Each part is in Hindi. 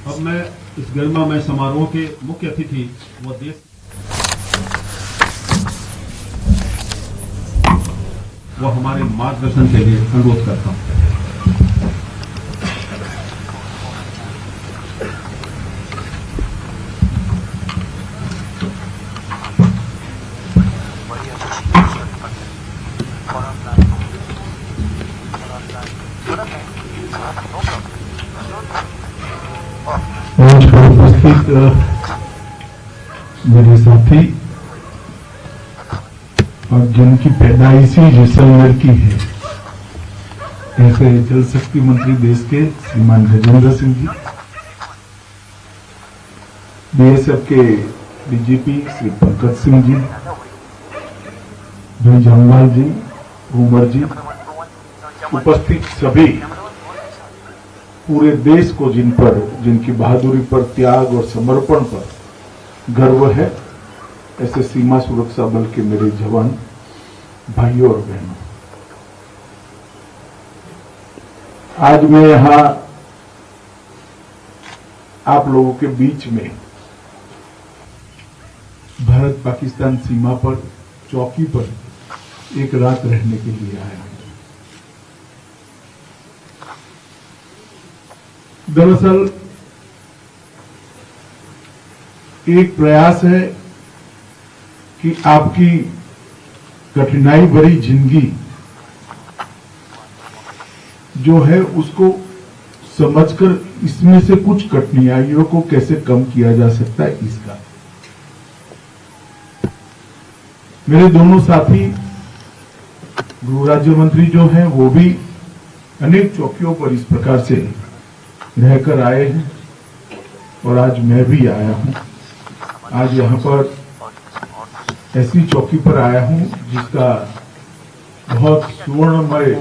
अब मैं इस गरिमामय समारोह के मुख्य अतिथि व देश व हमारे मार्गदर्शन के लिए अनुरोध करता हूं। मंच पर उपस्थित मेरे साथी और जिनकी पैदाइशी जैसलमेर की है, ऐसे जल शक्ति मंत्री देश के श्रीमान गजेंद्र सिंह जी, बीएसएफ के डीजीपी श्री पंकज सिंह जी, भाई जमवाल जी, उमर जी, उपस्थित सभी, पूरे देश को जिनकी बहादुरी पर, त्याग और समर्पण पर गर्व है, ऐसे सीमा सुरक्षा बल के मेरे जवान भाइयों और बहनों, आज मैं यहां आप लोगों के बीच में भारत पाकिस्तान सीमा पर चौकी पर एक रात रहने के लिए आया हूं। दरअसल एक प्रयास है कि आपकी कठिनाई भरी जिंदगी जो है उसको समझकर इसमें से कुछ कठिनाइयों को कैसे कम किया जा सकता है, इसका मेरे दोनों साथी गृह राज्य मंत्री जो हैं वो भी अनेक चौकियों पर इस प्रकार से रहकर आए हैं और आज मैं भी आया हूं। आज यहां पर ऐसी चौकी पर आया हूं जिसका बहुत सुवर्णमय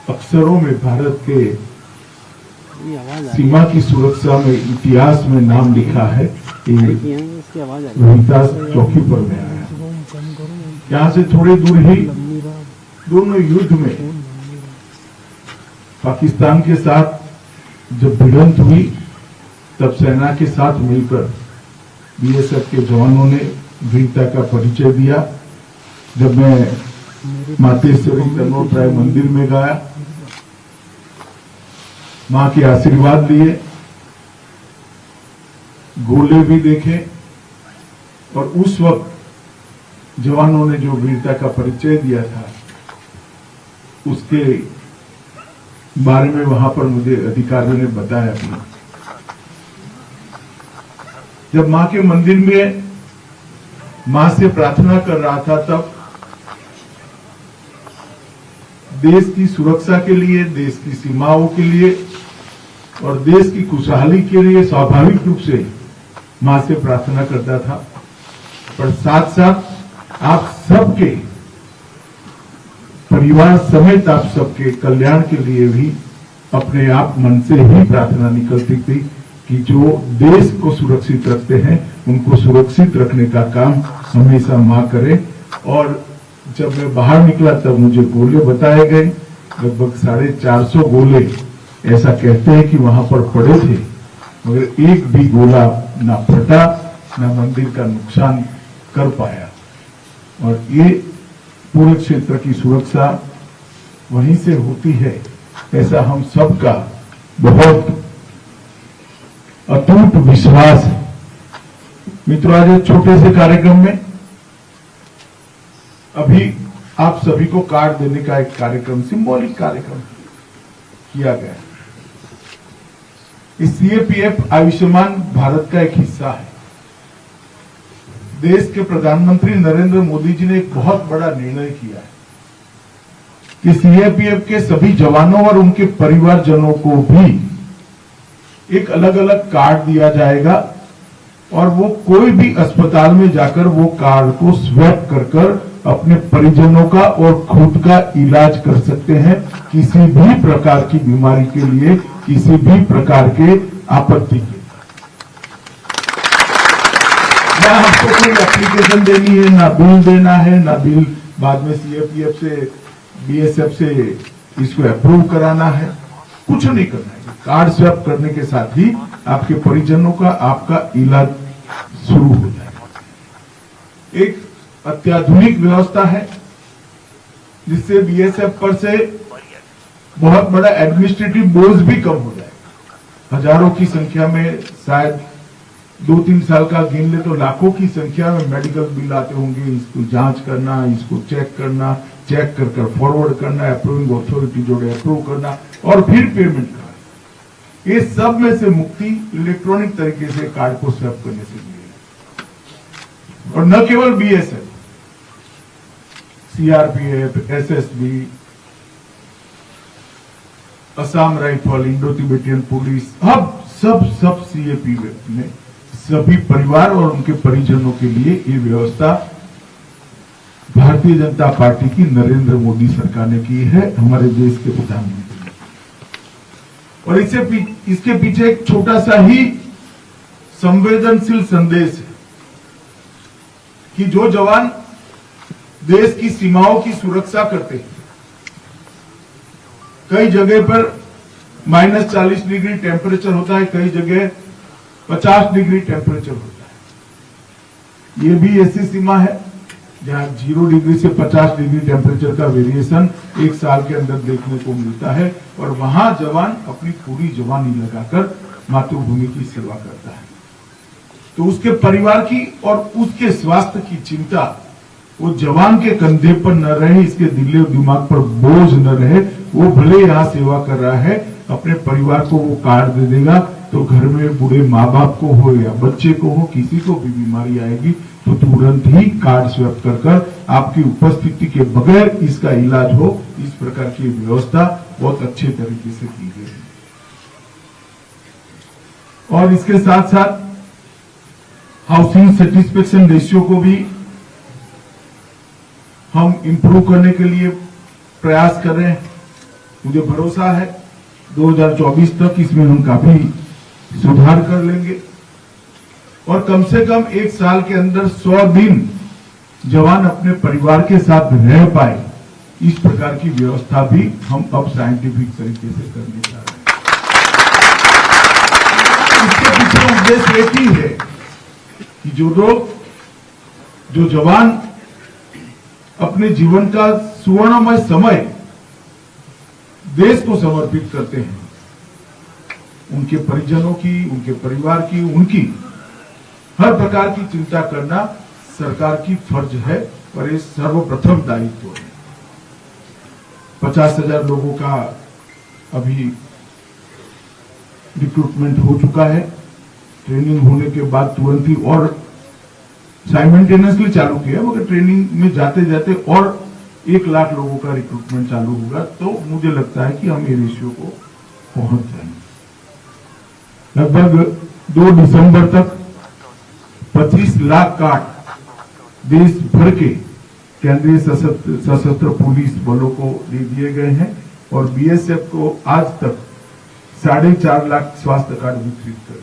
अक्षरों में भारत के सीमा की सुरक्षा में इतिहास में नाम लिखा है कि रोहतास चौकी पर मैं आया हूं। यहां से थोड़ी दूर ही दोनों युद्ध में पाकिस्तान के साथ जब भिड़ंत हुई तब सेना के साथ मिलकर बीएसएफ के जवानों ने वीरता का परिचय दिया। जब मैं मातेश्वरी तनोट राय मंदिर में गया, मां के आशीर्वाद लिए, गोले भी देखे और उस वक्त जवानों ने जो वीरता का परिचय दिया था उसके बारे में वहां पर मुझे अधिकारियों ने बताया भी। जब मां के मंदिर में मां से प्रार्थना कर रहा था तब देश की सुरक्षा के लिए, देश की सीमाओं के लिए और देश की खुशहाली के लिए स्वाभाविक रूप से मां से प्रार्थना करता था, पर साथ साथ आप सबके परिवार समेत आप सबके कल्याण के लिए भी अपने आप मन से ही प्रार्थना निकलती थी कि जो देश को सुरक्षित रखते हैं उनको सुरक्षित रखने का काम हमेशा मां करे। और जब मैं बाहर निकला तब मुझे गोले बताए गए, लगभग 450 गोले ऐसा कहते हैं कि वहां पर पड़े थे, मगर एक भी गोला ना फटा ना मंदिर का नुकसान कर पाया। और ये पूरे क्षेत्र की सुरक्षा वहीं से होती है, ऐसा हम सबका बहुत अटूट विश्वास है। मित्रों, आज एक छोटे से कार्यक्रम में अभी आप सभी को कार्ड देने का एक कार्यक्रम, सिंबॉलिक कार्यक्रम किया गया। इस सीएपीएफ आयुष्मान भारत का एक हिस्सा है। देश के प्रधानमंत्री नरेंद्र मोदी जी ने एक बहुत बड़ा निर्णय किया है कि सीएपीएफ के सभी जवानों और उनके परिवारजनों को भी एक अलग अलग कार्ड दिया जाएगा और वो कोई भी अस्पताल में जाकर वो कार्ड को स्वैप कर अपने परिजनों का और खुद का इलाज कर सकते हैं, किसी भी प्रकार की बीमारी के लिए, किसी भी प्रकार के आपत्ति के। ना आपको कोई एप्लीकेशन देनी है, ना बिल देना है, ना बिल बाद में सीएपीएफ से, बीएसएफ से इसको अप्रूव कराना है, कुछ नहीं करना है। कार्ड स्वैप करने के साथ ही आपके परिजनों का आपका इलाज शुरू हो जाएगा। एक अत्याधुनिक व्यवस्था है जिससे बीएसएफ पर से बहुत बड़ा एडमिनिस्ट्रेटिव बोझ भी कम हो जाएगा। हजारों की संख्या में, शायद 2-3 साल का गिन ले तो लाखों की संख्या में मेडिकल बिल आते होंगे। इसको जांच करना, इसको चेक करना, चेक कर फॉरवर्ड करना, अप्रूविंग अथॉरिटी जोड़े अप्रूव करना और फिर पेमेंट करना। ये सब में से मुक्ति इलेक्ट्रॉनिक तरीके से कार्ड को स्वैप करने से मिलेगी। और न केवल BSF, CRPF, SSB, Assam rifle, Indo Tibetan police, अब सब सीएपी में सभी परिवार और उनके परिजनों के लिए ये व्यवस्था भारतीय जनता पार्टी की नरेंद्र मोदी सरकार ने की है, हमारे देश के प्रधानमंत्री। और इसके पीछे एक छोटा सा ही संवेदनशील संदेश है कि जो जवान देश की सीमाओं की सुरक्षा करते हैं, कई जगह पर -40 डिग्री टेम्परेचर होता है, कई जगह 50 डिग्री टेम्परेचर होता है। ये भी ऐसी सीमा है जहां 0 डिग्री से 50 डिग्री टेम्परेचर का वेरिएशन एक साल के अंदर देखने को मिलता है। और वहां जवान अपनी पूरी जवानी लगाकर मातृभूमि की सेवा करता है। तो उसके परिवार की और उसके स्वास्थ्य की चिंता वो जवान के कंधे पर न रहे, इसके दिल और दिमाग पर बोझ न रहे। वो भले यहां सेवा कर रहा है, अपने परिवार को वो कार्ड दे देगा तो घर में बूढ़े माँ बाप को हो या बच्चे को हो, किसी को भी बीमारी आएगी तो तुरंत ही कार्ड स्वैप कर आपकी उपस्थिति के बगैर इसका इलाज हो। इस प्रकार की व्यवस्था बहुत अच्छे तरीके से की गई है। और इसके साथ साथ हाउसिंग सेटिस्फेक्शन रेशियो को भी हम इंप्रूव करने के लिए प्रयास कर रहे हैं। मुझे भरोसा है 2024 तक इसमें हम काफी सुधार कर लेंगे और कम से कम एक साल के अंदर 100 दिन जवान अपने परिवार के साथ रह पाए, इस प्रकार की व्यवस्था भी हम अब साइंटिफिक तरीके से करने जा रहे हैं। इसके पीछे उद्देश्य एक ही है कि जो जवान अपने जीवन का सुवर्णमय समय देश को समर्पित करते हैं, उनके परिजनों की, उनके परिवार की, उनकी हर प्रकार की चिंता करना सरकार की फर्ज है और ये सर्वप्रथम दायित्व है। 50,000 लोगों का अभी रिक्रूटमेंट हो चुका है। ट्रेनिंग होने के बाद तुरंत ही और साइमल्टेनियसली चालू किया, मगर ट्रेनिंग में जाते जाते और 1 लाख लोगों का रिक्रूटमेंट चालू होगा। तो मुझे लगता है कि हम ये रेशियो को पहुंच जाएंगे। लगभग 2 दिसंबर तक 25 लाख कार्ड देश भर के केंद्रीय सशस्त्र पुलिस बलों को दे दिए गए हैं और बीएसएफ को आज तक 4.5 लाख स्वास्थ्य कार्ड वितरित कर दिए।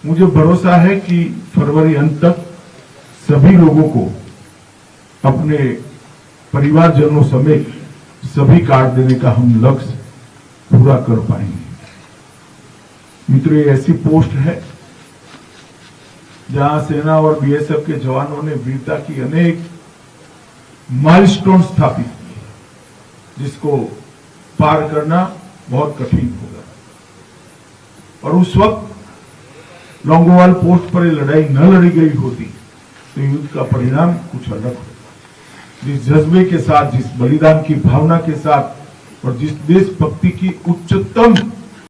मुझे भरोसा है कि फरवरी अंत तक सभी लोगों को अपने परिवारजनों समेत सभी कार्ड देने का हम लक्ष्य पूरा कर पाएंगे। मित्रों, ये ऐसी पोस्ट है जहां सेना और बीएसएफ के जवानों ने वीरता की अनेक माइलस्टोन स्थापित किए, जिसको पार करना बहुत कठिन होगा। और उस वक्त लॉन्गोवाल पोस्ट पर ये लड़ाई न लड़ी गई होती तो युद्ध का परिणाम कुछ अलग होता। जिस जज्बे के साथ, जिस बलिदान की भावना के साथ और जिस देशभक्ति की उच्चतम